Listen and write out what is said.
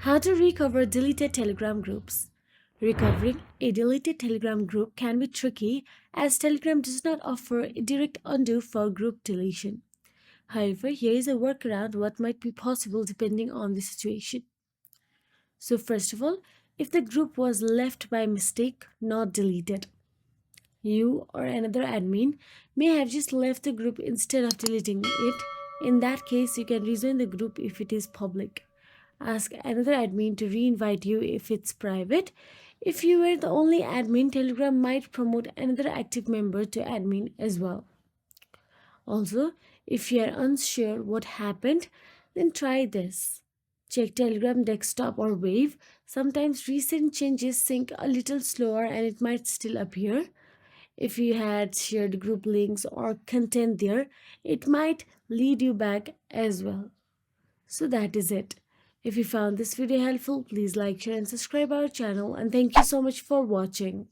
How to recover deleted Telegram groups. Recovering a deleted Telegram group can be tricky as Telegram does not offer a direct undo for group deletion. However, here is a workaround what might be possible depending on the situation. So first of all, if the group was left by mistake, not deleted, you or another admin may have just left the group instead of deleting it. In that case, you can rejoin the group if it is public. Ask another admin to re-invite you if it's private. If you were the only admin, Telegram might promote another active member to admin as well. Also, if you are unsure what happened, then try this. Check Telegram desktop or Wave. Sometimes recent changes sync a little slower and it might still appear. If you had shared group links or content there, it might lead you back as well. So that is it. If you found this video helpful, please like, share and subscribe our channel, and thank you so much for watching.